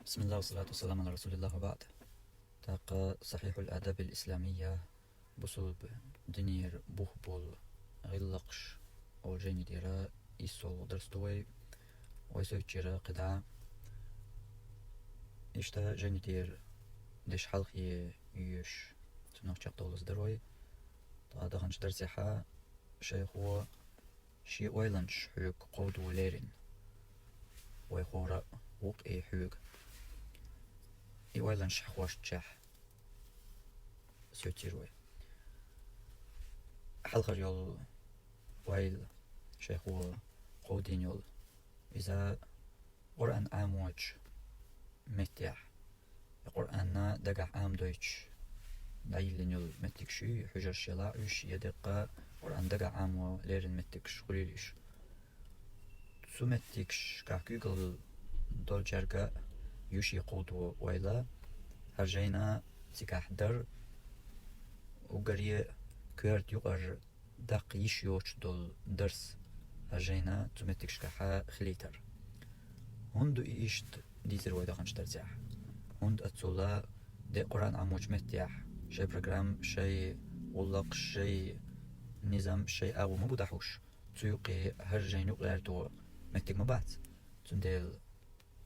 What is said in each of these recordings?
بسم الله والصلاة والسلام على رسول الله وبعد. تاق صحيح الآداب الإسلامية بصلب دينير بوهبول غلقش أو جيني ديرا إيسو درستوي ويسو جيرا قدعة إشتا جيني دير ديش حلقي يوش تنوخ جاق دولز دروي تا دخنش درسيحا شيخو شي ويلنش حيوك قود وليرين ويخورا وق إي حيوك إيوالنش حواش تشاح سيوتيروي حلقة يول وايل شيخو قودين يول إذا قرآن آموج متيح القرآن دقع آم دويتش دايلين يول متكشي حجر شلاعش يدقى قرآن دقع آمو ليرن متكش قريريش سو متكش كاكيقل دول جرقة يوشي قودو وايلا هرجينا تيكاح در وقريه كيرت يقر داق يشيوش دول درس هرجينا تمتكش كاحا خليتر هندو إيشت ديزر وايدا خانش ترزيح هند أتسولا دي قرآن عموج متيح شي برنامج شي ولق شي نظام شي أو مبودحوش تيوقي هرجين يقلردو متك مبات تنديل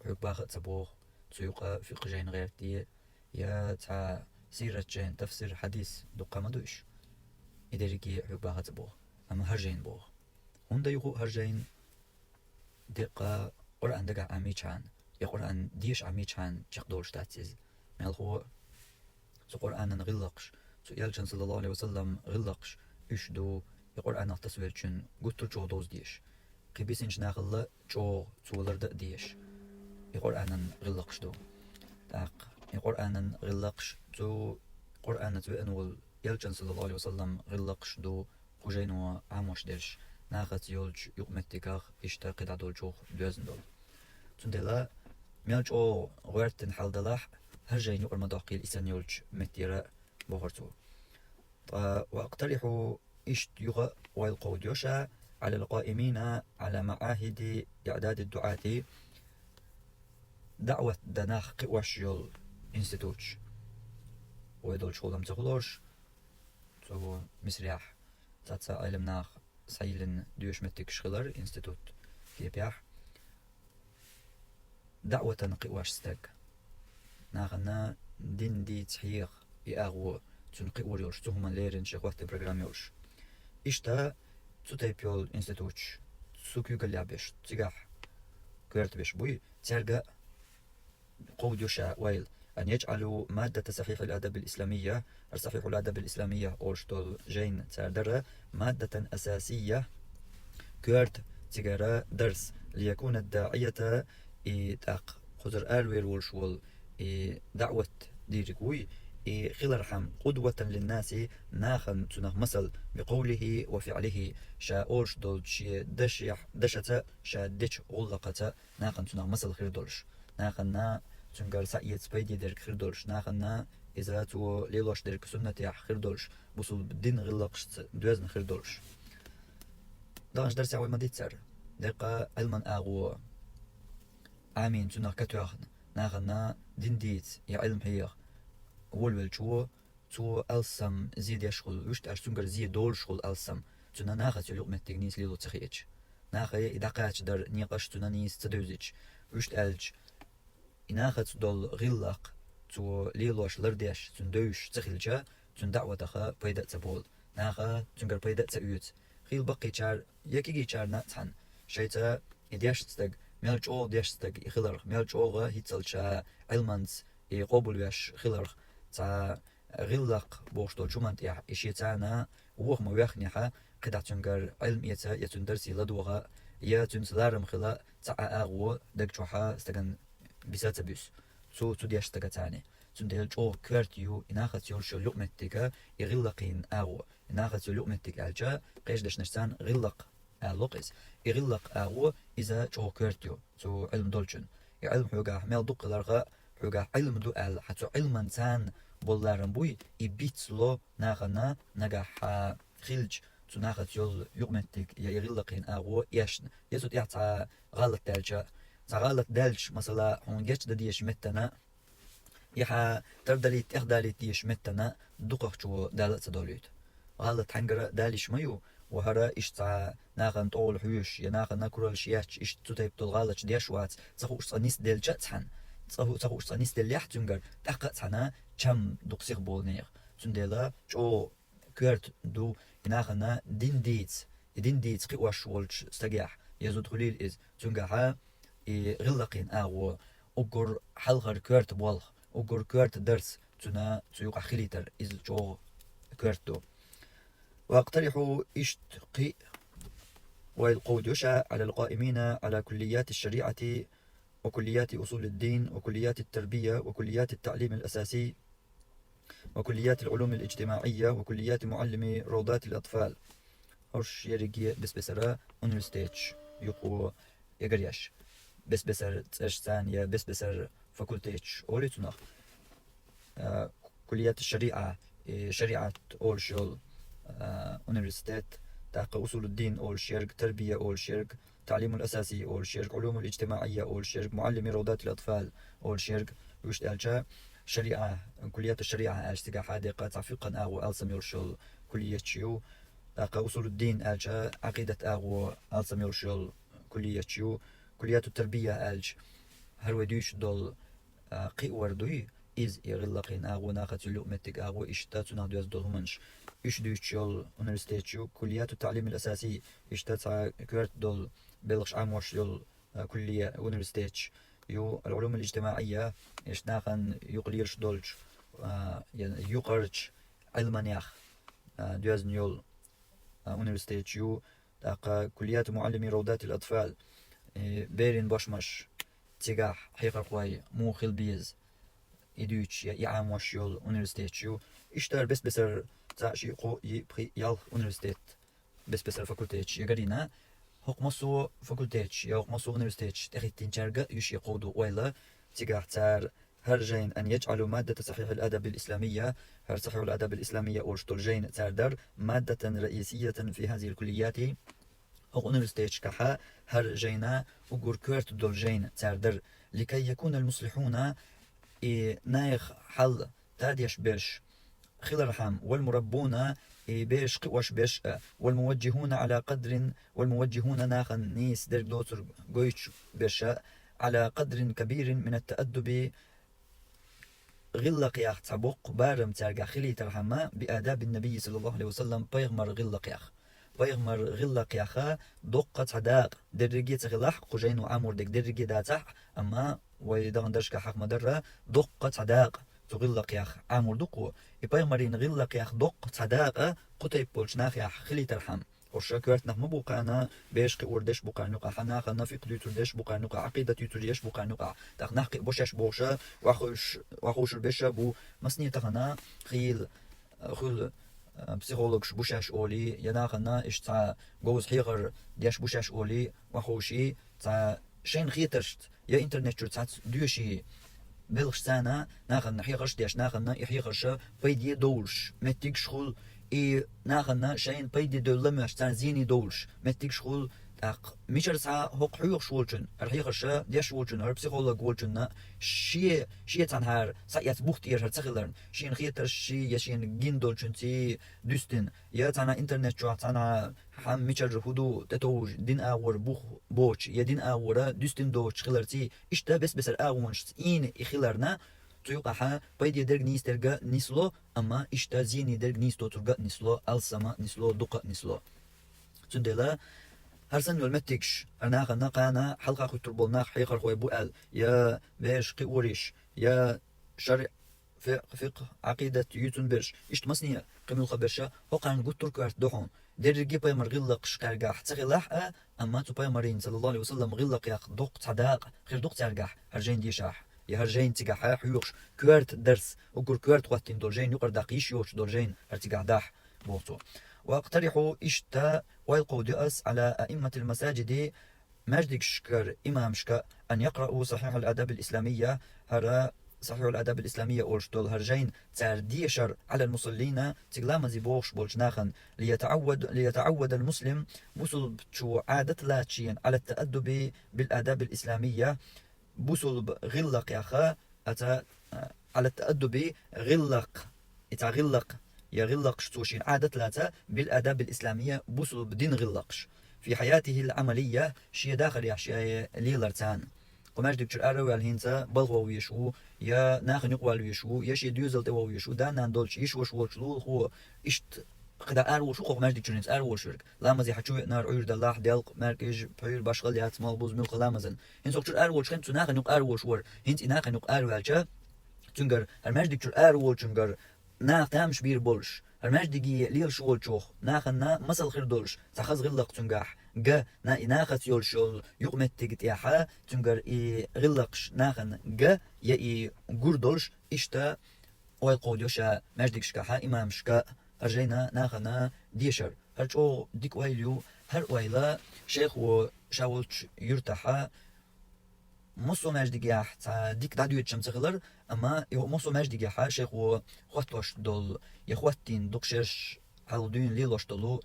حقباغ تبوغ تيوقع في قجين غير دي يا تا سيرة جين تفسير حديث دقا مدوش إدريكي حقباغ تبوغ أما هرجين بوغ هندا يقو هرجين دقا قرآن دقا عميشان يا قرآن ديش عميشان جقدولش تاتيز مالخو سو قرآن غلقش سو يالجن صلى الله عليه وسلم غلقش إشدو يا قرآن التصويرشن قلتو جو دوز ديش قبيسنش ناغلا جو تولرد ديش القرآن غلقش دو تاق القرآن غلقش تو قرآن تبئنول يلجن صلى الله عليه وسلم غلقش دو خجينو عاموش ديرش ناغت يولج يقمتكاغ اشتاقد عدول جوخ دوزن دول تندلا ميلجو غيرتن حال دلاح هرجين يقر مداقيل إسان يولج متيرا بوغرتو وأقترح إشت يغا ويلقود يوشا على القائمين على معاهد إعداد الدعاة دعوة دناخ قواش يول إنستيتوتش ويدول شغلهم تغلوش تو مسريح تاتسا علم ناخ سايلن ديوش متك شغلر إنستيتوت في بيح دعوة قواش ستاك ناغنا دين دي تحيق يأغو تنقي وريوش تهما ليرن شغوات برنامج إشتا تتيبيول إنستيتوتش سوكيو قليابيش تيقاح كيرت بيش بوي ترقى قود يوشا ويل أن يجعلوا مادة صحيح الآداب الإسلامية صحيح الآداب الإسلامية أورشتول جين تاردرة مادة أساسية كيرت تجارة درس ليكون الداعية إتاق خزر آلوير والشول دعوة ديركوي خلرحم قدوة للناس ناخن تنغ مثل بقوله وفعله شا أورشتول شي دشتا شا ديش غلقتا ناخن تنغ مثل خير دولش ناخن تنقل سعيد سبيدي درك خير دولش ناخنا إذا تو ليلوش درك سنة يح خير دولش بوصل بالدين غلقش دوزن خير دولش دانش درس عوي مديت سر دقا علما آغو آمين تنغ كتوغن ناخنا دين ديت يا علم هي ولول تو ألسم زيد يشغل وشت أرسنقر زيد دول شغل ألسم تنا ناخت يلوق متقنيس ليلو تخيج ناخي إداقاتش در نيقاش تنا نيس تدوزيج وشت ألج إناخت دول غلق تو ليلوش لرديش تن دوش تخيلجا تن دعوة دخا بيدأ تبول ناخا تنقر بيدأ تأيوت خيل بقي چار يكيجي چار ناتحن شايتا إدياش تستق ميلج أول دياش تستق إخلرخ ميلج أوغا هيتسلشا علمانس يقوبل وياش خلرخ تا غلق بوشتو جمانت يح إشيتانا ووخ مويخنيحا قدع تنقر علم يتا يتندرسي لدوغا يا تنسلارم خلا تا آغو دق جوحا استقن بسات بيس سو تديش تقتاني تنديل جو كيرتيو إناخت يولشو لقمتك يغلقين آغو إناخت لقمتك ألجا قيش دش نشتان غلق آلوقس يغلق آغو إذا جو كيرتيو سو علم دولجن علم حوقا ميل دوق لرغا حوقا علم دو آل حتو علم انسان بولارن بوي يبيتسلو ناغنا ناغا خلج تو ناخت يول لقمتك يغلقين آغو يشن يسو تيعتا غلط تالجا تغالط دالش مثلا هون جتش ديش متنا يحا تردليت إخداليت ديش متنا دقق شو دالت دوليت غلط حنجر دالش مايو وهرا إشتا ناغن طول حيوش يناغن ناكرول شياتش إشت تتيب تلغالش ديش وات تخوش صنيس ديل جاتحن تخوش صنيس ديل يحتنجر تحقق حنا كم دقسيق بولنيغ تندلا شو كورت دو يناغن دين ديت قواش والش استجاح يزود خليل إز تنجحا غلقين أغو أجر حلقر كورت بولخ أجر كورت درس تنا تيوق خليتر إز جو كورتو واقترح اشتقي والقود يشع على القائمين على كليات الشريعة وكليات أصول الدين وكليات التربية وكليات التعليم الأساسي وكليات العلوم الاجتماعية وكليات معلمي روضات الأطفال أرش يرجي بسبسرة أونيفرسيتش يقو يجريش بسبسر تشتان يا بسبسر فاكولتيتش أوليتنا كليات الشريعة شريعة أول شغل أونيفرسيتات تاق أصول الدين أول شرق تربية أول شرق تعليم الأساسي أول شرق علوم الاجتماعية أول شرق معلمي روضات الأطفال أول شرق وش ألجا شريعة كليات الشريعة أشتقى حادقة تعفيقا أو ألسم يرشل كلية شيو تاق أصول الدين ألجا عقيدة أو ألسم يرشل كلية شيو كليات التربية ألج هروديش دول قي وردوي إز يغلقين أو ناقة اللؤمتك أو إشتاتنا دوز دولمنش إش دوشيول أونيفرسيتيو كليات التعليم الأساسي إشتاتا كورت دول بلغش عام وشيول كلية أونيفرسيتيش يو العلوم الاجتماعية إشناقن يقليرش دولش يقرش علمانياخ دوز نيول أونيفرسيتيو تاقا كليات معلمي روضات الأطفال بيرين باشمش تيجاح حيقر قواي مو خيل بيز إدوش يعام وشيول أونيفرسيتيو إشتار بسر تعشي قو يبخي يال أونيفرسيتيت بسر فاكولتيتش يقرينا هق مصو فاكولتيتش يا هق مصو أونيفرسيتيتش تخيتين جارجا يشي قودو ويلا تيجاح تار هرجين أن يجعلوا مادة صحيح الأدب الإسلامية هر صحيح الأدب الإسلامية أورشتولجين تاردر مادة رئيسية في هذه الكليات هق أونيفرسيتيتش كحا هرجينا وقور كورت دولجين تاردر لكي يكون المصلحون نايخ حل تاديش بيش خلرحم والمربون بيش قواش بيش والموجهون على قدر والموجهون ناخن نيس درك دوتر قويتش بيش على قدر كبير من التأدب غلق ياخ تبوق بارم تارجع خلي ترحمة بآداب النبي صلى الله عليه وسلم بيغمر غلق ياخ بيغمر غلق ياخا دقة عداق درجي تغلح قجين وعمر دك درجي داتح أما ويدغن درشك حق مدرة دقة عداق تغلق ياخ عمر دقو يبيغمرين غلق ياخ دقة عداق قطيب بولشناخ ياخ خلي ترحم وشكرت نخ مبوقانا بيش قوردش بوقع نقع حناخ نفق ديتردش بوقع نقع عقيدة ديتردش بوقع نقع تاخ نحقي بوشش بوشا وخوش البشا بو مسنية تخنا خيل بسيخولوج بوشاش أولي يناخنا إش تا جوز حيغر دياش بوشاش أولي وخوشي تا شين خيترشت يا إنترنت شو تا دوشي بلغش سانا ناخنا حيغرش دياش ناخنا يحيغرش بيدي دولش متيك شغل ناخنا شين بيدي دولمش تا زيني دولش متيك شغل ميشر سا هوق حيوق شولچن الحيغرش دياش شولچن هر بسيخولوج ولچن شي تنهار سايات بوختير هرتخلرن شين خيتر شي يشين جيندولچن تي دوستن يا تانا انترنت جو تانا حم ميشر هدو تتوج دين اور بوچ يا دين اور دوستن دوچ خلرتي اشتا بسر اونش ان اخلرنا تيوقع بيدي درج نيس درجا نسلو اما اشتا زيني درج نيس توترجا نسلو السما نسلو دقه نسلو تندلا هرسن المتكش أنا غنا قانا حلقة كتربولنا حقيقة خوي بوال يا باش قوريش يا شرع فقه عقيدة يوتن برش إشت مسنية قمل خبرشة وقعن قد تركارت دوحون درجي بايمر غلق شكارقاح تغلح أما تو بايمرين صلى الله عليه وسلم غلق ياق دوق تعداق غير دوق ترقاح هرجين ديشاح يا هرجين تقاح حيوش كوارت درس وقر كوارت وقتين دولجين يقر داقيش يوش دولجين هرتقاح داح بوطو واقترح إشتا ويلقوا دأس على أئمة المساجد مجدك شكر إمام شكا أن يقرأوا صحيح الأدب الإسلامية هرا صحيح الآداب الإسلامية أولش دول هرجين ترديشر على المصلين تقلام زيبوش بولش ناخن ليتعود المسلم مسلب شو عادة لاتشين على التأدب بالآداب الإسلامية بوصل غلق يا أخا أتا على التأدب غلق يتغلق يغلق شتوشين عادة لاتا بالآداب الإسلامية بوصل بدين غلقش في حياته العملية شي داخل يا شي ليلرتان قماش دكتور أروي الهنسا بلغوا ويشو يا ناخن يقوال ويشو يا شي ديوزل توا ويشو دا ناندولش يشوش وشلو هو إشت قدا أروش وقو قماش دكتور هنس أروش ورك لامزي حتشو نار عير دلاح ديالق مركز بير باشغل يات مالبوز ملق لامزن هنس دكتور أروش خنت ناخن يق أروش ور هنس ناخن يق أروي الجا تنجر هرماش دكتور أروش تنجر ناخ تامش بير بولش هرماش دقي ليل شغل شوخ ناخنا مسل خير دولش تخز غلق تنجح جا ناخت يول شول يقمت تجتياحا تنجر غلقش ناخن جا يا جوردولش إشتا ويقوديوشا مجدك شكاحا إمام شكا أرجينا ناخنا ديشر هرجو ديك ويليو هر ويلا شيخ وشاولش يرتاحا مصو مجدك ياح تا ديك داديوت شمسغلر أما يو مصو مجدك ياحا شيخ وخواتوش دول يخواتين دوكشش هالدين ليلوش دولو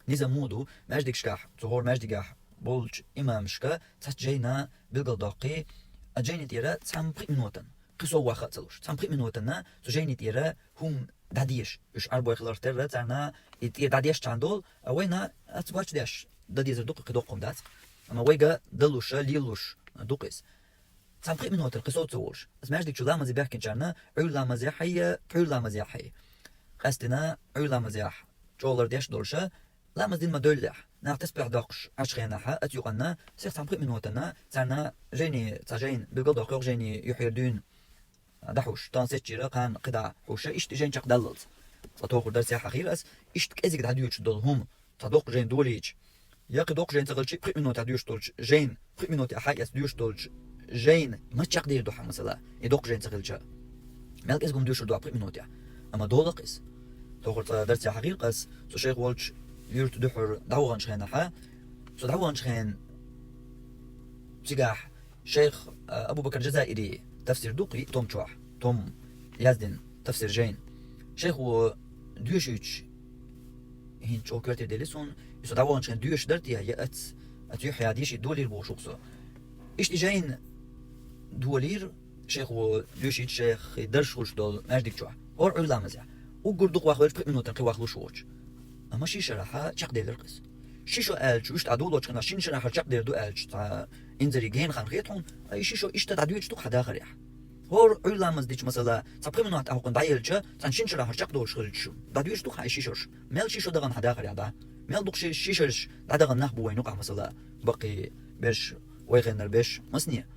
نظامودو مجدك شكاح ظهور مجدك بولج إمام شكا تجينا بالقضاقي أجيني تيرا تسامبري منوتن قصو واخا تلوش تسامبري منوتن تجيني تيرا هم داديش إش أربو يخلر تيرا تانا يتير داديش تاندول أوينا أتباش داش داديزر دوق قدوقهم دات أما ويجا دلوش ليلوش دوقيس تسامبري منوتن قصو تلوش بس مجدك شو لامزي بيحكي جارنا علا مزيحية علا مزيحية خاستنا علا مزيح جولر ديش دولشا لا مزدين ما دولح ناخ تسبح داقش عشخيناها أتيقنا سيخ تنبقي من وطنا تانا جيني تاجين بالقضاء قوق جيني يحيردون دحوش تانسيت جيرا قان قدع حوشا إشت جين شاق دللت تطوق درسي حقير أس إشت كأزيك داديوش دولهم تدوق جين دوليج يا قدوق جين تغلشي بقي منو تاديوش دولج جين بقي منو تحاي أس ديوش دولج جين ما تشاق دير دوحا مثلا يدوق جين تغلشا مالك إزقوم ديوش دوا بقي منو تيا أما دولق إس توقر درسي حقير أس سو شيخ والج يرت دحر دعوان شخينها سو دعوان شخين سجاح شيخ أبو بكر الجزائري تفسير دوقي توم شواح توم يازدن تفسير جين شيخ و ديوشيتش هين شو كرت ديلسون سو دعوان شخين ديوش درتي يا أتيح ياديش دولير بوشوكسو إيش جين دولير شيخ و ديوشيتش شيخ درش وش دول ماجدك شواح اور علا مزح وقردوق واخوش بقي منو تنقي واخلو شوش أما شي شرحة شق دير القص شيشو ألج وش تعدولو تشكنا شين شرحة شق دير دو ألج تا إنزري جين خان خيطون أي شيشو إيش تدعدو يجتوك حدا خريح هور علا مزديش مثلا تبقي منو أهوكن دايلجا تان شين شرحة شق دور شغلشو دعدو يجتوك حي شيشوش ميل شيشو دغن حدا خريح دا ميل دوك شيشوش دغن نخبو وينوقع مثلا بقي بيش ويغنر بيش مسنية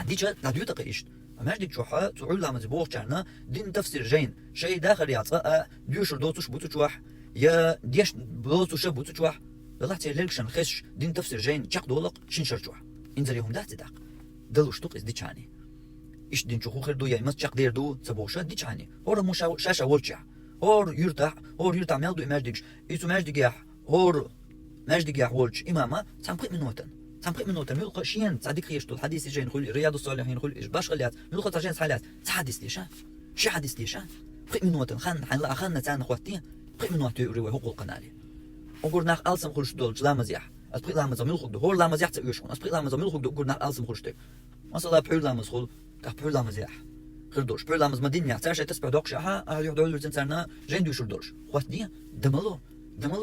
ديجا دعدو يتقي إيش أما ديك شوحة تعلا مزبوغ جانا دين تفسير جين شي داخل يعطى ديوش دوتوش بوتوش يا ديش بلوتو شبو تشوح الله تيلكشن خش دين تفسير جين جاق دولق شين شرجوح انزريهم دات داق دلوش توق ديچاني ايش دين شو خير دو يا مس جاق دير دو سبوشا ديچاني اور مو شاشه ورجع اور يرتع ميلدو ماجديش ايتو ماجديح اور ماجديح ورج امامه تنقي من وطن ملقى شين صديق خيشتو الحديث جين خل رياض الصالحين خل ايش باش خليات ملقى ترجين حالات تحدث ليش شي حدث ليش قي من وطن خان تاع اخواتي قي من وقت يروي حقوق القنالي وقرنا ألسم خرج دول لا مزيح أسبق لا مزميل خد هو لا مزيح تيوشون أسبق لا مزميل خد قرنا ألسم خرج تك مثلا بحول لا مزخل كبحول لا مزيح خردوش بحول لا مزمدين يحتاج تسبع دوقش يحضر له زنسرنا جين دوش دولش خواتني دملو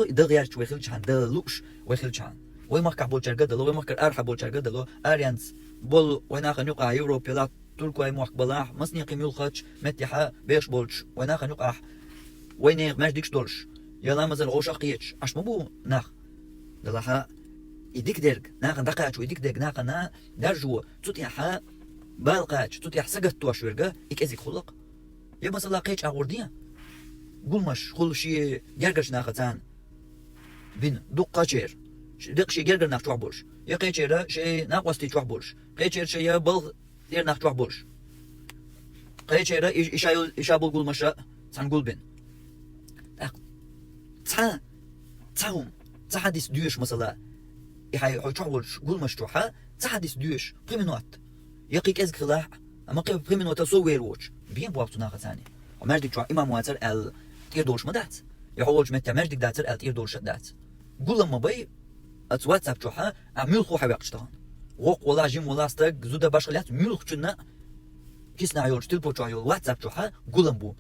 دغيار شوي خلش عن دلوش ويخلش عن وين ما كعبول شرقة دلو وين ما كر أرحب بول شرقة دلو أريانس بول وين آخر يقع يوروبي لا تركوا أي موح بلاح مصني قيميل خاتش متيحة بيش بولش وين آخر يقع وين ماش ديكش دولش يلا مازال غوش أقيتش عش مبو ناخ دلها يديك ديرك ناخ دقاتش ويديك ديرك ناخ نا درجو تطيحها بالقاتش تطيح سقط توش ورقة إكازيك خلق يا مثلا قيتش أغوردية قول مش خل شي جرجش ناختان بين دق قاتشير دق شي جرجر ناخ توعبوش يا قيتشير شي ناقوستي توعبوش قيتشير شي بل دير ناخ توعبوش قيتشير إشابل قول مش تنقول بين تاهم تحدث ديوش مثلا يحي حيتعول قول مشروحة تحدث ديوش قيمن وقت يقيك ازك خلاح اما قيب قيمن وتصو ويروش بين بوابتو ناقة ثانية ومردك جوا امام واتر ال تير دولش مدات يحوج متى مردك داتر ال تير دولش دات قول لما بي ات واتساب جوها عميل خو حبيق اشتغل وق ولا جيم ولا استق زودا باشغلات ميل خشنا كيسنا عيول تلبو عيول واتساب جوها قول بو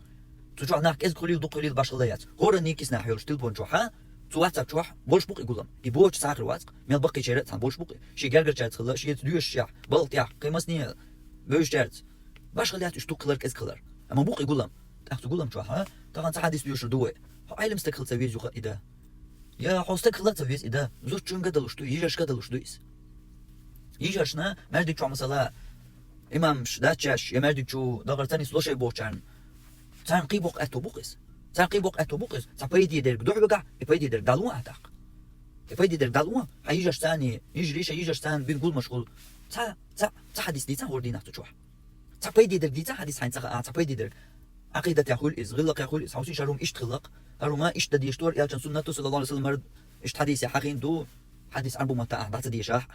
تجوا ناك ازك قليل دو قليل باشغلات هورني كيسنا عيول تلبو جوها تو واتساب جوح بولش بوق يقولم يبوش ساعر واتساب ميل بقي شيرت بولش بوق شي قرقر جات خلا شي دوش شاح بلط يا قيمسني بوش جات باشغلات اشتو كلر كز كلر اما بوق يقولم تاخذ قولم جوها طبعا حديث دوش دوي عيل مستقل سوي جو اذا يا حوستك خلات سويس اذا زوج چون قدلش تو يجاش قدلش دويس يجاشنا مردي جو مثلا امامش داتشاش يا مردي جو دغرتني سلوشي بوچان تان قيبوق اتو بوقس تان قيبوق اتو بوقس تبيدي درك دوح بقع يبيدي درك دالو اتاق يبيدي درك دالو هيجاش ثاني يجريش يجاش ثاني بنقول مشغول تا حديث دي تا وردينا تجوح تبيدي درك دي تا حديث حين تبيدي درك عقيدة يقول إز غلق يقول إز حوسي شارهم إيش تخلق هرما إيش تدي يشتور يا جن سنة صلى الله عليه وسلم مرد إيش حديث يا حقين دو حديث أربو متاع بعد تدي شاح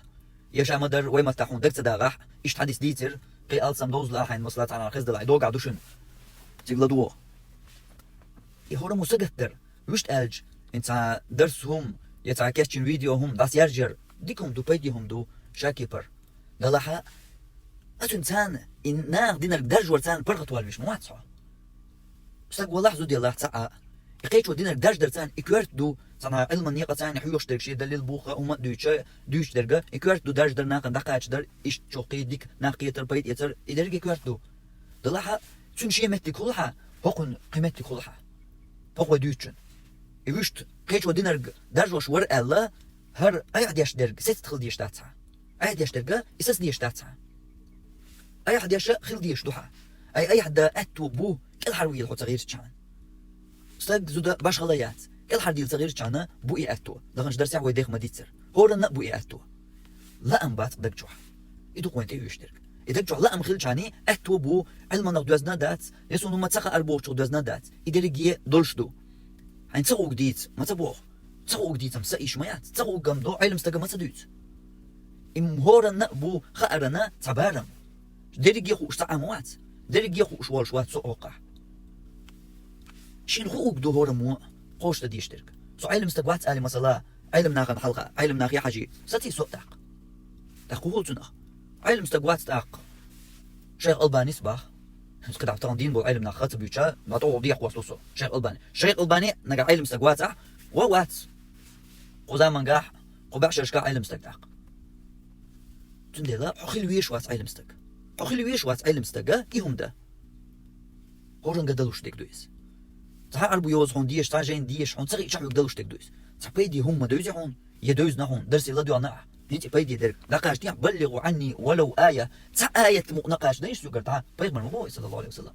يا شامدر وين متاحون دك تداغح إيش حديث ديتر قي ألسم دوز لا حين مصلات على خز دلعي دوق عدوشن تقلدوه يهورا مسجتر وش ألج إنت درسهم يتعكشن فيديوهم داس يرجر ديكم دو بيديهم دو شاكيبر دلها أتنسان إن ناخ دينك درج ورتان برغت والمش مواتسو استق والله زود يلا تسعة يقيت ودينك درج درتان إكوارت دو صنع علما نيقة تاني حيوش دركشي دليل بوخة وما دوش درجة إكوارت دو درج در ناقن دقاش در إيش شوقي ديك ناقية تربيت يتر إدرج إكوارت دو دلها تون شيء متي كلها هقن قيمتي كلها هقو دوشن يوشت قيت ودينك درج وش ور الله هر أي ديش درج ست خل ديش داتها أي ديش درجة إساس ديش داتها أي حد يشاء خل ديش دوحة أي حد أتو بو كل حروي الحو تغيير تشان استاق زودا باش غلايات كل حد يل تغيير تشانا بو إي أتو لغنش درسي عوي ديخ ما ديتسر هورنا بو إي أتو لا أم بات دك جوح إدو قوانتي يشترك إدك جوح لا أم خل تشاني أتو بو علما نغ دوزنا دات يسونو ما تساق أربوش دوزنا دات إدريجي دولش دو هين تساقو جديد ما تبوخ تساقو جديد تمسا إيش مايات تساقو قمدو علم استاق ما تدوت إم هورنا بو خأرنا تبارم دريجي خوش تعاموات دريجي خوش والشوات سوقع شين خوك دو هورمو قوش تديشترك سو علم استقوات آلي مثلا علم ناقن حلقة علم ناقي حاجي ستي سوق تاق تاقوهول تناق علم استقوات تاق شيخ ألباني صباح قد عبتان دين بو علم ناقات بيوشا ما طوع ضيق وصلوصو شيخ ألباني نقع علم استقوات ووات قزام منقاح قبعش اشكا علم استقاق تندي لا حخيل ويش وات علم استق حخيل ويش وات علم استقا إيهم ده هورن قدلوش ديك دويس تها أربو يوز هون ديش تاجين ديش هون تغي شعب يقدلوش تقدوس تبيدي هم دوزي هون يدوزنا هون درسي لدو أنا نيجي بيدي درك نقاش دي بلغوا عني ولو آية آية مقنقاش ديش سوكر تعال بيغمر مبوي صلى الله عليه وسلم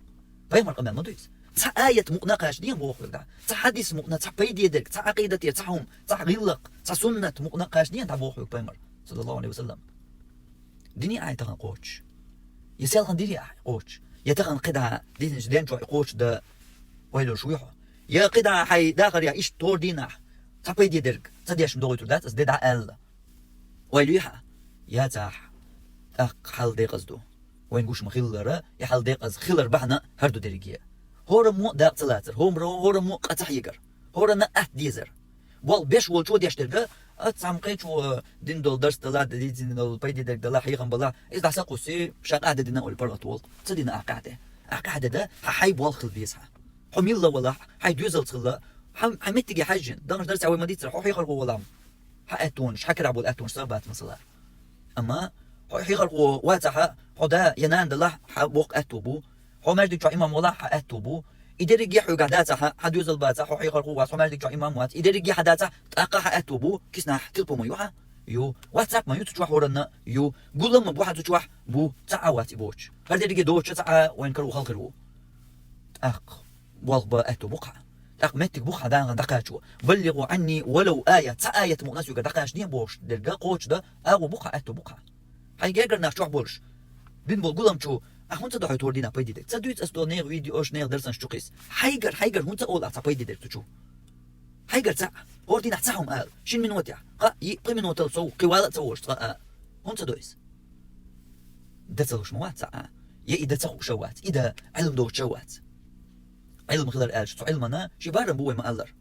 بيغمر قمال مدويس آية مقنقاش دي مبوخ لك حديث مقنق بيدي درك عقيدة هم غلق سنة مقنقاش دي تبوخ لك بيغمر صلى الله عليه وسلم دنيا آية تغن قوش يسال ديري قوش يتغن قدها دين جدين جو قوش ده ويلو شويحو يا قدع حي داخل يا إيش تور دينا تبيدي درك تديش مدوي تردات أصدد عقل ويلويحا يا تاح حال ديق أصدو وين قوش مخيلر يا حال ديق أص خيلر بحنا هردو درجية هورمو داق تلاتر هورمو قطع يقر هورنا ديزر وال بيش وال شو ديش درجة أتسامقي شو دين دول درس تلات دين دول بيدي درك دلا حيقن بلا إذا ساقوسي شاق قاعدة دينا أول برغة طول تدينا أقعدة ده حيب والخل بيسها حميلا ولا حيدوزل تخلا حمتجي حجن دمش درس أول ما ديتر حيخرقوا ولا حأتونش حكرعبوا الأتونش صابات مثلا أما حيخرقوا واتها حدا ينان دلا حبوق أتوبو حمرد جو إمام ولا حأتوبو إدريجي حقاداتها حدوزل باتها حيخرقوا وحمرد جو إمام وات إدريجي حداتها تأقى حأتوبو كسنا تلبو ما يوها يو واتساب ما يتجوح ورنا يو قول ما بوحد تجوح بو تعوات بوش هردريجي دوش تاع وين كرو خلقرو أق والبا أتو بقعة أقمتك بقعة دان دقاشو بلغوا عني ولو آية آية مقناسيو دقاش دين بوش دلقا قوش دا أغو بقعة أتو بقعة هاي جاقر ناشوح بولش بين بول قولم شو أخون تدعو توردينا بيدي دك تدويت أستو نيغ فيديوش نيغ درسان شوقيس هايقر هون تقول أعطا بيدي دك تشو هايقر تاع هوردينا تاعهم قال شين من وتع قي من وتل صو قوالة تصوش هون تدويس دتلوش موات ساعة يا إذا تخو شوات إذا علم دو شوات علم خلال آج تو علمنا شي بارم بوي ما ألر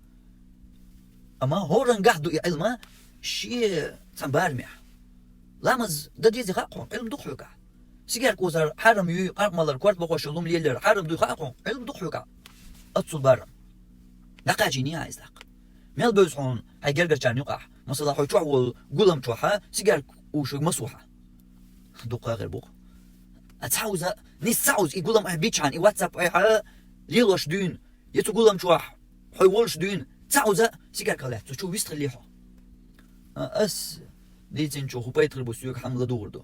أما هورن قاعدو علمه شي تنبارمع لامز دديزي خاقون علم دو حوكا سيجار كوزر حرم يو قرمالر كورت بقوش لوم ليلر حرم دو خاقون علم دو حوكا أتصل بارم لقاجيني عايزلق ميل بوزحون هاي جرجر كان يقع مثلا حو تشوحول قلم تشوحا سيجار وشو مسوحة دوقا غير بوق أتعوز نستعوز يقولم بيتش عن واتساب أي ليلوش دين يتقولم تشوح حيولش دين تعوز سيجار كلات تشوف يستغليحه أس ديتين شو بيتر بسيوك حملة دوردو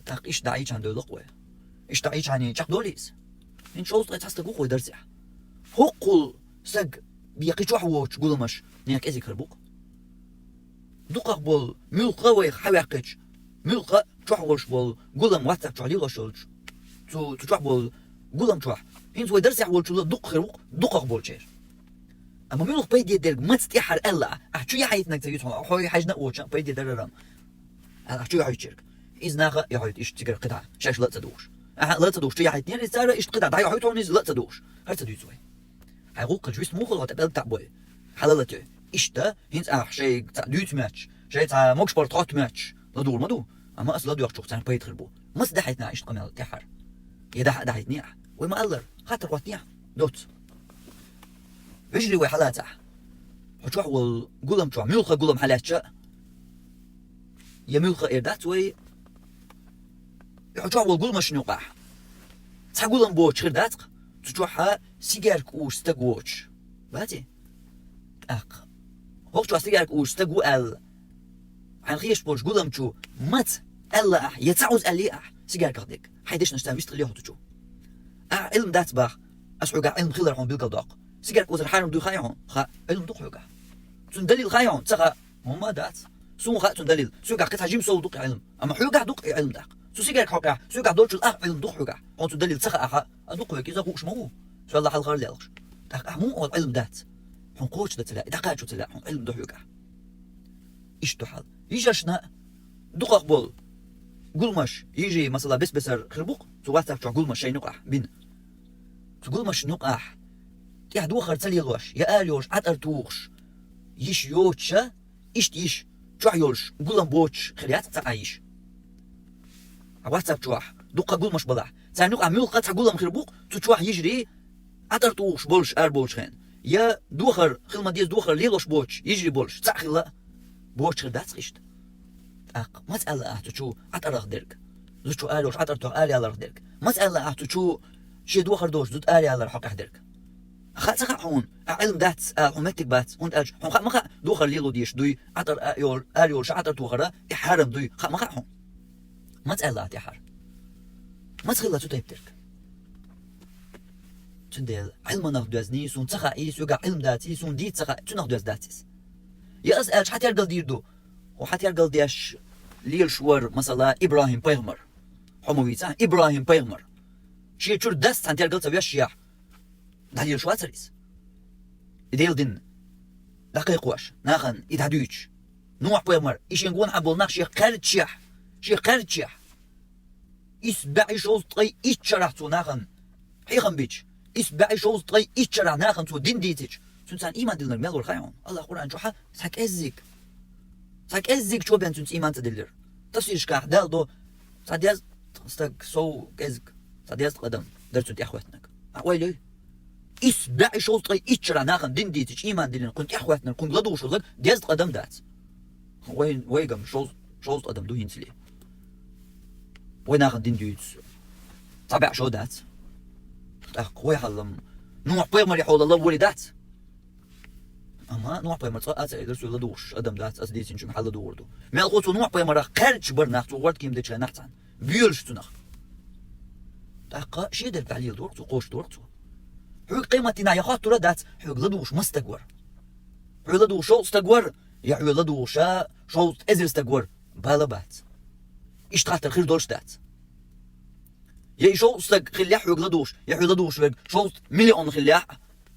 تاق إيش دعيش عن دولقوة إيش دعيش عن يجح دوليس إن شو صلت هستقوق ودرسح هقول سج بيقي شو حوش قولمش نيك إزي كربوق دوقا بول ملقا ويخ حواقج ملقا شوحولش بول قولم واتساب شو عليلا شولش تو تشوح بول قولم شوح إن سوي درسح بول شو دوق خروق دوقا بول شير أما ملق بيدي درج ما تستيحر إلا أحشو يحيتنك تيجون أحوي حاجنا وش بيدي دررم أحشو يحيتشرك إذا ناقة يحيت إيش تجر قطعة شاش لا تدوش لا تدوش تيجي حيتني رسالة إيش قطعة ده يحيت ونيز لا تدوش هل تدوسوي هيقول جويس مو خلاص تبل تعبوي حلالته إيش ده هنت شيء دوت ماتش شيء موكش بارتات ماتش لا دور ما دو أما أصل لا دو يحشوك تاني بيت خربو ما صدحتنا إيش قمنا تحر يده دحيتني وما قلر خاطر واتني دوت بيجري وحلاته حشوح والقلم شو ملخ قلم حلاتشة يملخ إردات وي حشوح والقلم شنو قاع تقولم بوش غير داتق تشوحها سيجارك وش استقوش باتي أق وقت سيجارك وش استقو ال عن خيش بوش قلم شو مت ألا يتعوز ألي سيجارك غديك حيدش نشتم يستغليه تشو علم دات باخ أسعو قاع علم خلر هون بالقضاق سيجارك وزر حارم دو خايعون خا علم دو حوقع تندليل خايعون تسخا هما دات سو خا تندليل سو قاع قطع جيم سو دوق علم أما حوقع دوق علم داق سو سيجارك حوقع سو قاع دولش الأخ علم دوق حوقع هون تندليل تسخا أخا دوق هيك إذا هوش مو سو الله حال غير ليلش داق مو علم دات هون قوش دتلا دقاجو تلا هون علم دو حوقع إيش دو حال يجاشنا دوق أقبل قولمش يجي مثلا بس بسر خربوق سو واتساب شو قولمش شيء نقع بين سو قولمش نقع يا دوخر تليلوش يا آليوش عطرتوخش يش يوتشا إيش شوحيولش قولم بوتش خليات تعيش واتساب شوح دوقا قولمش بلع تانوق ملقا تقولم خربوق تشوح يجري عطرتوخش بولش بولش خين يا دوخر خلما ديز دوخر ليلوش بوتش يجري بولش تاخلا بوتش خدات خشت أق مسألة تشو عطر درك زوجو آليوش عطرتو آلي على درك مسألة تشو شي دوخر دوش زود آلي على حق درك خاطر حون علم دات حمتك بات وانت اج حون خا ما دوخر ليلو ديش دوي عطر يول آليول شعطر دوخرة يحرم دوي خا ما حون مسألة يحر ما تخلى تتيب درك تندل علم ناخدوزني سون تخا إيس يوقع علم داتي سون ديت تخا تناخدوز داتيس يا أسأل حتى يرجل ديردو وحتى يرجل ديش ليل شور مثلا إبراهيم بيغمر حمويتا إبراهيم بيغمر شيء شور دست حتى يرجل تبيش شياح دليل شو أسريس إديل دين دقيق واش ناخن يتعدوش نوع بيغمر إيش ينقون عبول ناخ شيء قارد شياح شيء قارد شياح إسبعي شوز طي إيش شرحتو ناخن حيخن بيش إسبعي شوز طي إيش شرح ناخن تو دين ديتج تنسان إيمان دلنا ميلور خايون الله قرآن شوحة ساك أزيك شو بين تنس إيمان تدلر تصير كاح دالدو صدياز استك سو كزك صدياز قدم درتو دي أخواتنك أقويلي إسبعي شوز طي إيش شرح ناخن دين ديتج إيمان دلنا كنت أخواتنا كنت لدو شو لك دياز قدم دات وين شوز قدم دو ينسلي وين ناخن دين ديتج طبع شو دات قوي حلم نوع بيمر يحول الله ولدات أما نوع بيمر تقاط يدرسوا لدوش أدم دات أسديتين شو محل دوردو ما القوتو نوع بيمر قرش برناخت وورد كيم دتش نحتان بيولش تنخ تقا شي در تعليل دورتو قوش دورتو حق قيمتنا يا خاطر دات حق لدوش مستقور حق لدوش شو استقور يا حق لدوش شو ازر استقور بالبات ايش تخاطر خير دولش دات يا شو استق خليح حق لدوش يا حق لدوش شو مليون خليح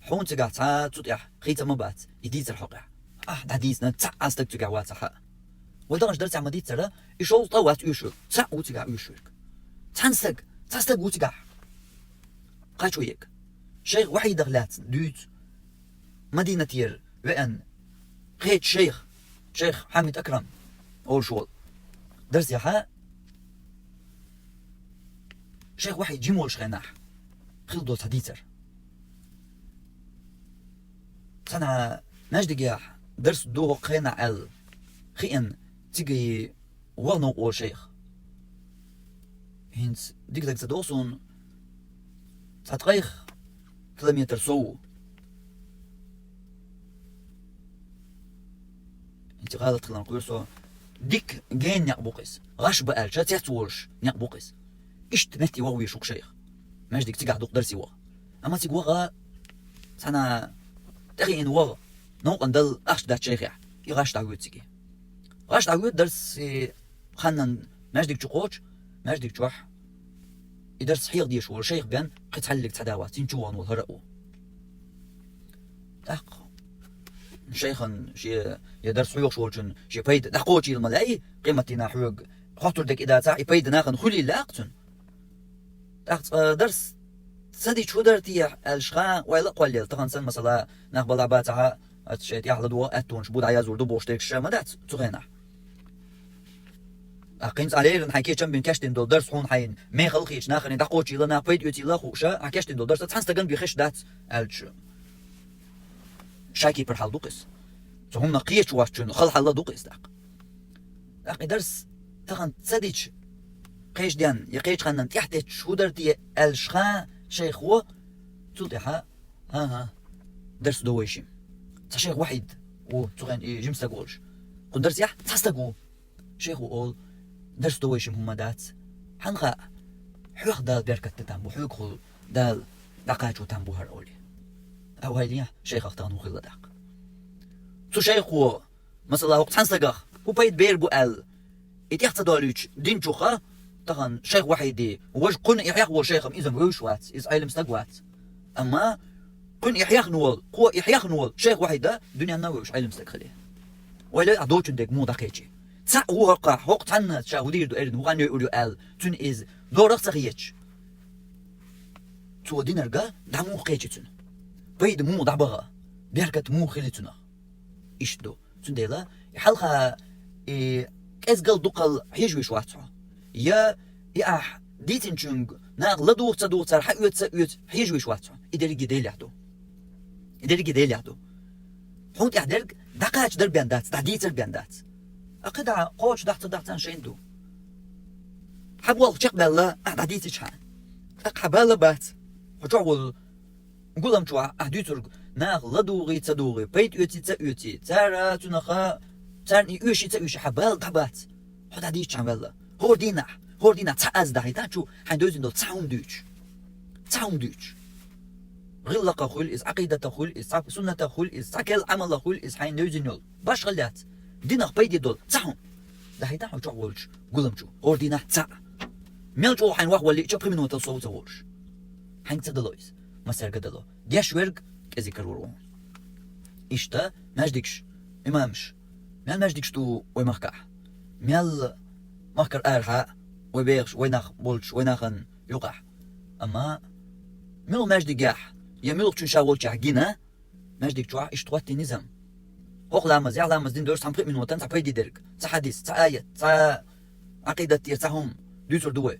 حون تقع تطيح خيت ما بات يديز الحقع حديثنا تعاستك تقع واتها ولدرج درس عمديت سلا يشوز طوات يشرك تسع وتقع يشرك تنسق وتقع قاشويك شيخ وحيد غلات دوت مدينة ير وأن خيت شيخ حامد أكرم أول شغل درس يحا شيخ وحيد جيمول شخيناح خلدو تحديثر سنة نجد جاح درس دوه قينا ال خيان تيجي ورنو أول شيخ هنس ديك تدوسون تتغيخ كيلومتر سو انت غلط خلنا نقول سو ديك جين يقبوقس غاش بقال شات يتورش يقبوقس ايش تمتي وهو يشوك شيخ ماش ديك تقعد درسي وغا اما تيك وغا سانا تغين وغا نوق ندل اخش دات شيخ يغاش تعود تيجي غاش تعود درس خلنا ماش ديك تقوش ماش ديك تروح يدرس حيق ديش والشيخ بان قد حلق تداوى تنجوان والهرقو داق شيخا شي يدرس حيوق شولجن شي بيد داقوشي الملاي قيمتنا حيوق خاطر دك إذا تاعي بيد ناخن خلي لاقتن داق درس سدي شو درتي الشخا ويلا قولي طبعا سن مثلا ناخ بلعباتها اتشيت يحلدو اتون شبود عيازور دو بوشتك شمدات تغينا قيمت عليه نحكي كم بين كاشتين دول درس هون حين ما خلقيش ناخن داقوشي لنا بيد يوتي لا خوشا كاشتين دول درس تحنستغن بيخش دات الج شاكي برحال دوقس هم قيش واشتن خل حلا دوقس داق درس تغن تسديش قيش ديان يقيش خنن تحت شو درتي الشخا شيخ هو تلتحا ها درس دويشي شيخ وحيد و تغن جمسا قولش قل درس يح تستقو شيخ وقول درس دويشم هم دات حنخا حيوخ دال بيركت تتنبو حيوخ خل دال دقاجو تنبو هر أولي أو هاي شيخ اختانو خلا داق تو شيخ هو مثلا وقت حنسقخ هو بيت بير بو ال اتيحت دالوش دين جوخا طغن شيخ وحيدي وش قن يحيخ هو شيخم إذا ويشوات إذا علم استقوات أما قن يحيخ نول قوة يحيخ نول شيخ وحيدة دنيا نوش علم استقخليه ولا عدوش ديك مو دقيقي تسع هو وقت حنا شاهدير دو إرن وغانيو يقولوا ال تون إز دورق سخيتش تو دينرغا دعمو قيتشتون بيد مو دعبغا بيركت مو خليتنا إيش دو تون ديلا يحلقها كأزقل دوقل حيجوي شواتو يا أح ديتن شنج ناق لدوق تصدوق صار حيوت حيجوي شواتو إدري جديل يحدو حوت يحدرك دقاش دربيان دات تعديت دربيان دات أقدع قوش دحتان شيندو حبوال شق بالله أعديت شحان أقحبال بات حجوال نقولهم شو أحديتر ناق لدوغي تصدوغي بيت يوتي تارا تنخا تارني يوشي حبال دبات حد عديت شحان بالله هوردينا تعز دحيتا شو حندوزن دول تعوم دوش غلق خل إز عقيدة خل إز سنة خل إز سكل عمل خل إز حندوزن يول باش غلات دينا بيدي دول تعوم دحيتا حجو ولش قولم شو هوردينا تع ميلجو حين واخ ولي شبخي منو تصوت ولش حين تدلويز مسير قدلو دياش ورق كذكر ورون إشتا ماجدكش إمامش ميال ماجدكش تو ويمخكع ميال مخكر أرحا ويبيغش ويناخ بولش ويناخن يقع أما ميل ماجدك جاح يميل تشون شاولش عجينا ماجدك جوع إشتواتي نظام هوق لامز دين دورس حمقيق من وطن تعبيدي درك حديث آية عقيدة يرتاهم دوتر دوي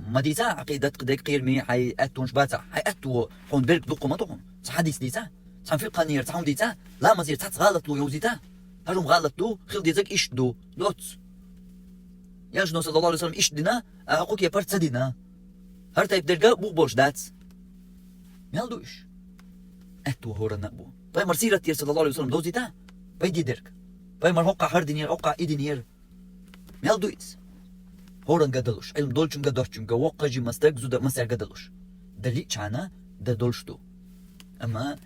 ما ديتا عقيدة قديك قيرمي حي أتونش باتا حي أتو حون برك دوقو مطوهم حديث ديتا في القانير تاهم ديتا لامز يرتاح غلط لو يوزيتا هرم غلط لو خيل ديتك إيش دو دوت ياجنو صلى الله عليه وسلم إيش دينا أقوك يا برت سدينا هر تايب درجة بوش دات ميال دوش أتو هورا نقبو باي مرسيرة تير صلى الله عليه وسلم دوزيتا بيدي درك باي مر هوقع هردينير هوقع إيدينير ميال دويس هورن قدلوش علم دولشن قدرشن وقع جي مسترق زودا مسير قدلوش دليك عنا دا دولشتو أما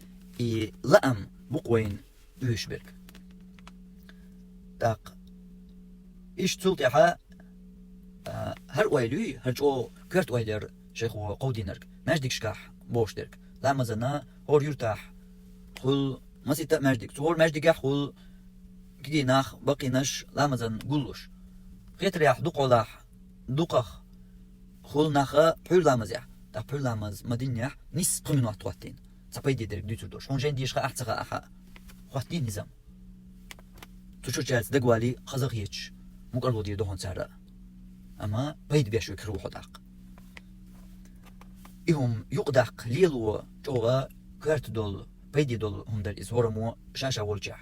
لأم بقوين دوش برك داق إيش تسولت يحا هر ويلوي هر جو كرت ويلر شيخو قودينرك ماجدك شكاح بوش درك لا مزنا هور يرتاح خل مسيتا ماجدك تور ماجدك يحول كدي ناخ باقي نش لا مزن قلوش خيتر يح دوق ولاح دوقخ خول ناخا بولامز يا تا بولامز مدينة نس قمن وقت وقتين تبيدي درك ديتر دوش هون جين ديش خا أحتقا أحا وقتين نظام تشوف جالس دقوالي خزقيتش مقربو دير دهون سارة أما بيد بيشو يكرو حداق إهم يقدق ليلو جوغا كارت دول بيدي دول هم در إز هرمو شاشة والجع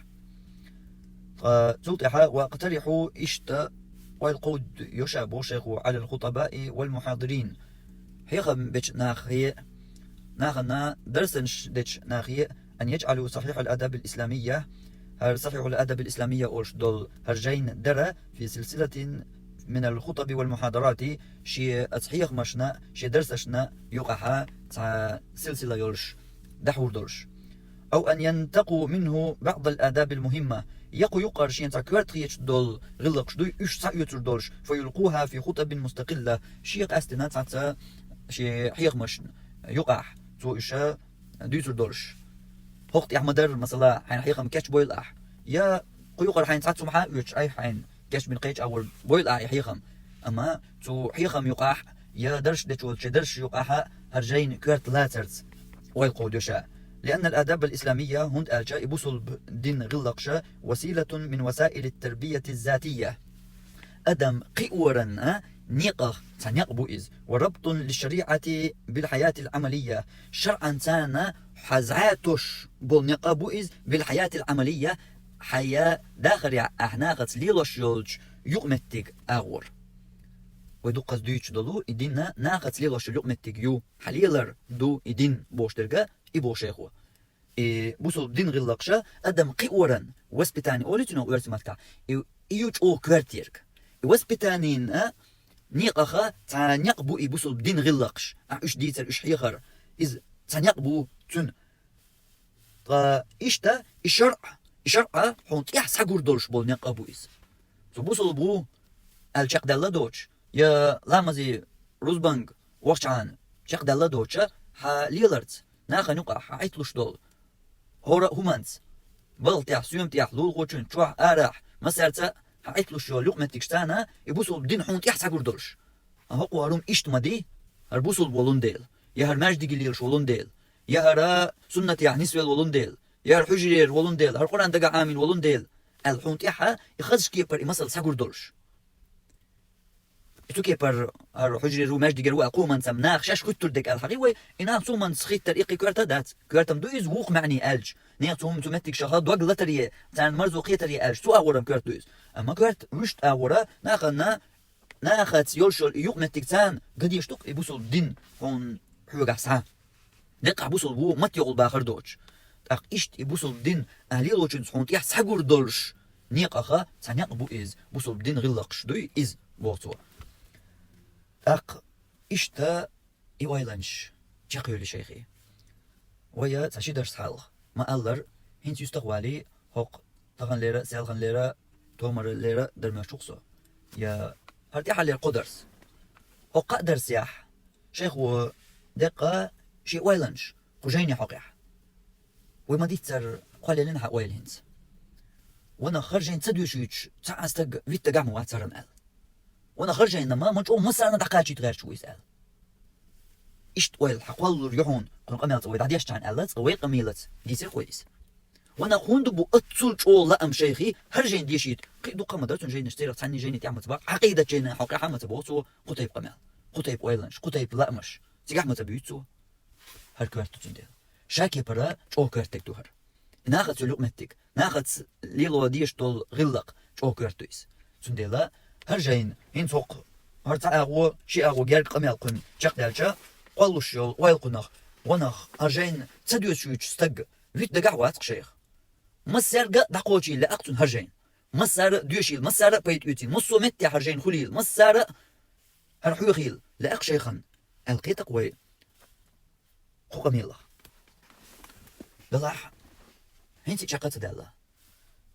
فتوتح واقترحوا إشتا والقود يشابه شيخ على الخطباء والمحاضرين حيخم بيش ناخنا درسنش ديش ناخية أن يجعلوا صحيح الأدب الإسلامية صحيح الأدب الإسلامية أوش دول هرجين درة في سلسلة من الخطب والمحاضرات شي أصحيح مشنا شي درسشنا يقعها سلسلة يولش دحور دولش أو أن ينتقوا منه بعض الآداب المهمة يقر شي انتا كوارتريتش دول غلق شدوي اش سايوتر دولش فيلقوها في خطب مستقلة شي قاستنا تاتا شي حيق مش يقع تو إشا ديتر دولش وقت أحمدر مثلا حين حيقة مكاتش بويل أح يا قيقر حين تاتو محا يوش أي حين كاش من قيتش أول بويل أح يحيقم أما تو حيقم يقع يا درش ديتول شي درش يقعها هرجين كوارت لاترز ويلقو دوشا لأن الآداب الإسلامية هند ألجا بوصل دين غلقشة وسيلة من وسائل التربية الذاتية أدم قيورا نيقه تنيق بوئز وربط للشريعة بالحياة العملية شرعا تانا حزعاتش بالنيقه بوئز بالحياة العملية حياة داخل أحناغت ليلوش يولج يقمتك أغور ودوقز دويتش دولو إدينا ناغت ليلوش يقمتك يو حليلر دو إدين بوشترقا إبوشيخو بوصل دين غلقشة أدم قيورا وسبتاني أوليتنا ويرسمتك إيوش أو كوارتيرك وسبتانين نيقخا تانيق بو بوصل دين غلقش إش ديتر إش حيخر إز تانيق بو تن إشتا الشرع حون تيح ساقور دولش بول نيق أبو إز بوصل بو الشاق دالا دوش يا لامزي روزبانج وقشان شاق دالا دوشا ها ليلرت ناخا نقع حايتلوش دول هورا همانس بل تيح سيوم تيح لول غوشن شوح آراح مسارتا حايتلوش يو لقمة تكشتانا يبوصل بدين حون تيح ساقور دولش هقو هروم إشت مدي هربوصل بولون ديل يا هر ماجدي قليلش ولون ديل يا هر سنة تيح نسويل ولون ديل يا هر حجرير ولون ديل هر قرآن دقا عامين ولون ديل الحون تيحا يخزش كيبر يمثل ساقور دولش تو كيبر هر حجرير وماجدي قروا قوما سمناخ شاش كتر دك الحقيقة إنان سومن سخيت تريقي كوارتا دات كوارتم دويز ووق معني ألج نياتهم تمتك شهاد وقل لتريه تان مرزوقية تريه ألج تو أورم كوارت دويز أما كوارت وشت أورا ناخت يولشل يقمتك تان قد يشتق يبوصل دين هون حوق أحسها دقع بوصل بو مت يقول باخر دوش أق إشت يبوصل دين أهلي لوشن سحون تيح سحقور دولش نيقخا تانيق بو إز بوصل دين غلقش دوي إز بوصوا أق إشتا إيوايلانش جاقيو لشيخي ويا تاشي درس حالغ ما ألر هنت يستقوالي هوق تغن ليرا سيالغن ليرا تومر ليرا درمي شخصو يا هرتيحا لير قدرس هوق قادر سياح شيخ و دقا شي وايلانش قجيني حقيح وما ديتر قوالي لنها وايل هنت وانا خرجين تدوشيش تعاستق فيتا قعمو واتسرم أل وانا خرجين ما منجو مسرنا دقاجي تغير شو يسأل إشت ويل حقوال ريحون قلن قميلت ويد عديش عن ألت ويد قميلت ديسير كويس وانا خوند بو أتصل شو لأم شيخي هرجين ديشيت قيدو قمدرتون جين نشتري تعني جيني تعمل تبع عقيدة جين حقا حمت بوصو قطيب قميل قطيب ويلنش قطيب لأمش تيجي حمت بيوتسو هر كوارتو تنديل شاكي برا شو كوارتك دوهر ناخد لقمتك ناخد ليلو ديش دول غلق شو كوارتويس تنديلا هرجين هين سوق هرتا أغو شي أغو جارك قميل قم شاق دالشا قالوش يول ويلقناخ وناخ هرجين تدوشيش استق فيت دقعوات شيخ مسار دقوشي لا أقتن هرجين مسار دوشيل مسار بيت يوتي مصو متي هرجين خليل مسار هرحوخيل لا أق شيخا القيت قوي قوقم يلا دلاح هنتي شقت دالا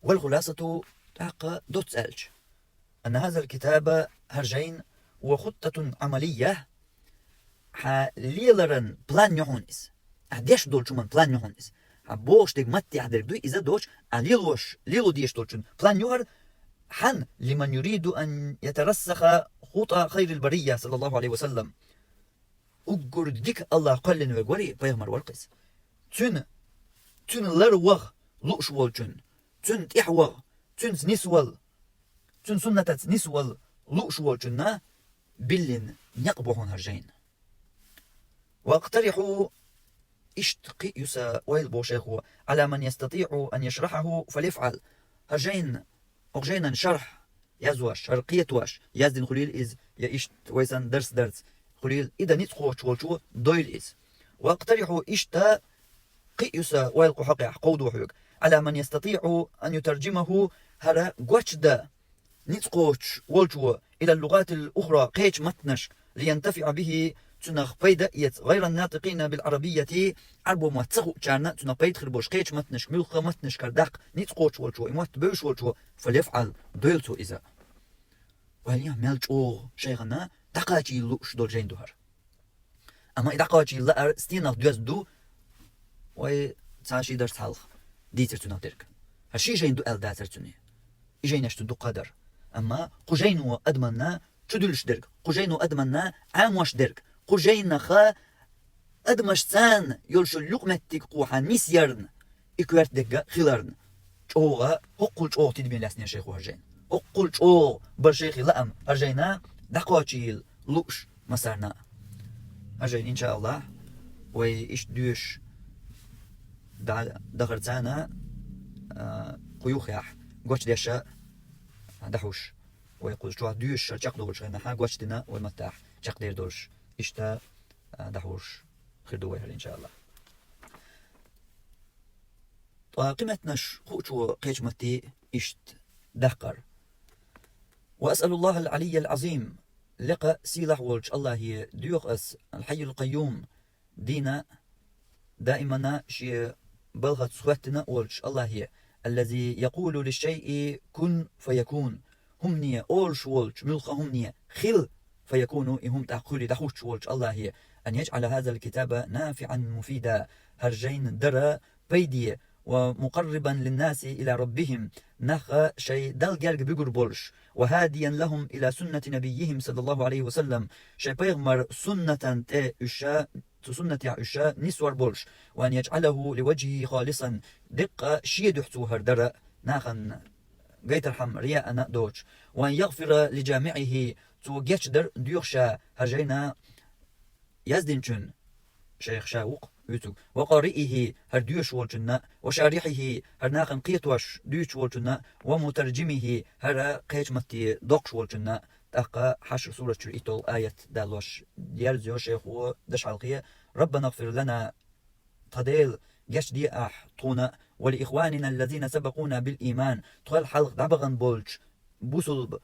والخلاصة تاق دوت ألج أن هذا الكتاب هرجين وخطة عملية ليلرن بلان يهونيس أديش دولشو من بلان يهونيس بوش ديك متي عدرك دوي إذا دوش ليلو ديش دولشون بلان يهر حن لمن يريد أن يترسخ خطى خير البرية صلى الله عليه وسلم أقر ديك الله قلن وقوري بيغمر ورقس تن لروغ لؤش والجن تن تحوغ تن نسول تن سنة نسول لؤش والجن بلن يقبحون هرجين واقترحوا اشتقي يسا ويل بوشيخو على من يستطيع أن يشرحه فليفعل هرجين أغجينا شرح يزواش شرقية واش يزدن خليل إز يا ويسان درس خليل إذا نتخو شو دويل إز واقترحوا اشتا قيسا ويلقو حقي قودو حيوك على من يستطيع أن يترجمه هرا قوشدا نتقوش والجو إلى اللغات الأخرى قيش متنش لينتفع به تنخ بيدا غير الناطقين بالعربية عربو مواتسخو جارنا تنخ بيد خربوش قيش متنش ملخ متنش كرداق نتقوش والجو إموات بيش والجو فليفعل دويلتو إذا وهليا ملجو شيخنا دقاجي لوش دول جين دوهر أما دقاجي لأر ستينخ دوز دو وي تاشي درس حلخ ديتر تنخ درك هشي جين دو داتر تني إجيناش تدو قدر أما قجينو أدمنا تدلش درك قجينو أدمنا عاموش درك قجينا خا أدمش سان يلشو لقمتك قوحا نسيرن إكوارت دقا خلارن جوغا هقل جوغ تدبين لاسنيا شيخو هرجين هقل جوغ برشيخي لأم هرجينا دقواتيل لوش مسارنا هرجين إن شاء الله وإيش دوش دغرتانا قيوخيح قوش ديشا دحوش ويقول شو دوش شاق دولش هنا ها قوش دينا والمتاح شاق دير دولش إشتا دحوش خير دوير إن شاء الله قيمتناش خوشو قيش متي إشت دحقر وأسأل الله العلي العظيم لقى سيلح ولج الله هي ديوخ أس الحي القيوم دينا دائما شي بلغت سواتنا ولج الله هي الذي يقول للشيء كن فيكون همنية أولش ولج ملقى همنية خل فيكون هم تأقولي دحوش ولج الله هي أن يجعل هذا الكتاب نافعا مفيدا هرجين درى بيدي ومقربا للناس إلى ربهم نخ شيء دل جرق بيقر بولش وهاديا لهم إلى سنة نبيهم صلى الله عليه وسلم شيء بيغمر سنة تأشا سنة عشاء نسور بولش وأن يجعله لوجهه خالصا دقة شيد حتوهر درى ناخن قيت الحم رياء دوش وأن يغفر لجامعه تو جيشدر ديوخشا هرجينا يزدنشن شيخ شاوق يوتيوب وقارئه هرديوش والجنة وشارحه هرناخن قيتوش ديوش والجنة ومترجمه هر قيش متي دوقش والجنة تقى حشر سورة شريطول آية دالوش ديارزيو شيخ ودش حلقية ربنا اغفر لنا تديل جش دي طونا ولإخواننا الذين سبقونا بالإيمان تخل حلق دبغن بولج بوصل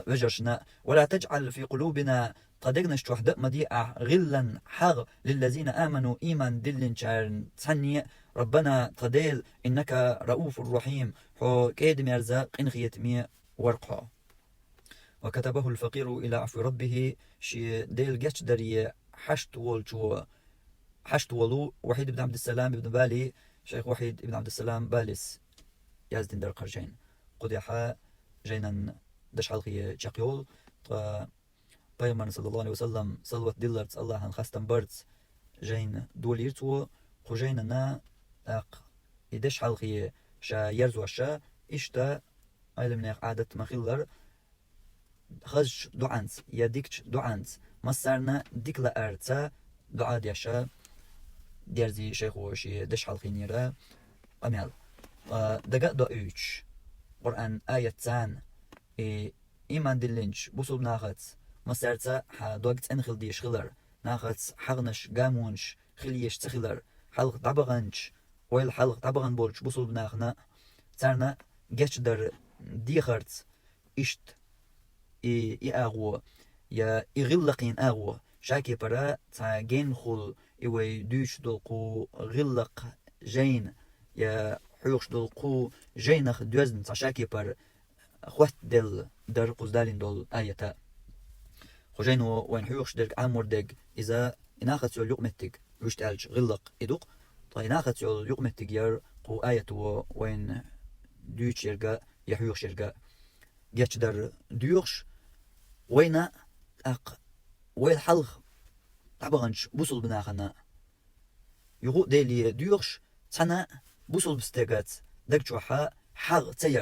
وجرشنا ولا تجعل في قلوبنا طدقنش وحدة مديعة غلا حغ للذين آمنوا إيمان دلن شارن تسني ربنا تديل إنك رؤوف الرحيم حو كيد مرزاق إنخيت مي ورقها وكتبه الفقير إلى عفو ربه شي ديل جش دري حشت ولو وحيد بن عبد السلام بن بالي شيخ وحيد بن عبد السلام بالس يازدن در قرجين قديحا جينا دش حلقية جاقيول بيغمر صلى الله عليه وسلم صلوة دلرت الله خاستن برت جين دوليرتو خجينا نا اق يدش حلقية شا يرزو الشا اشتا علمنا عادة مخيلر خج دعانت يديكش دعانت مصرنا ديكلا ارتا دعا ديشا ديرزي شيخو شي دش حلقي نيرا امال دقا دو اوش قرآن آية تان إيمان دلنش بوصل ناخت مصرتا ها دوقت انخل ديش خلر ناخت حغنش قامونش خليش تخلر حلق طبغنش ويل حلق طبغن بولش بوصل بناخنا تارنا جش در ديخرت اشت اغو يا اغلقين اغو شاكي برا تا جين خل ايوي دوش دلقو غلق جين يا حيوش دلقو جينخ دوزن تا شاكي بر خوات دل در قزدالين دول آيتا خجينو وين حيوش درك عامور دق إذا إناخت يول يقمتك ويشتالج غلق إدوق طا إناخت يول يقمتك ير قو آيتو وين دوش يرقى يحيوش يرقى جاتش در دوش وين أق وين حلق طبعاً بوصل بناخنا يغو ديلي ديوغش تنا بوصل بستيقات دك جوحا حاغ تير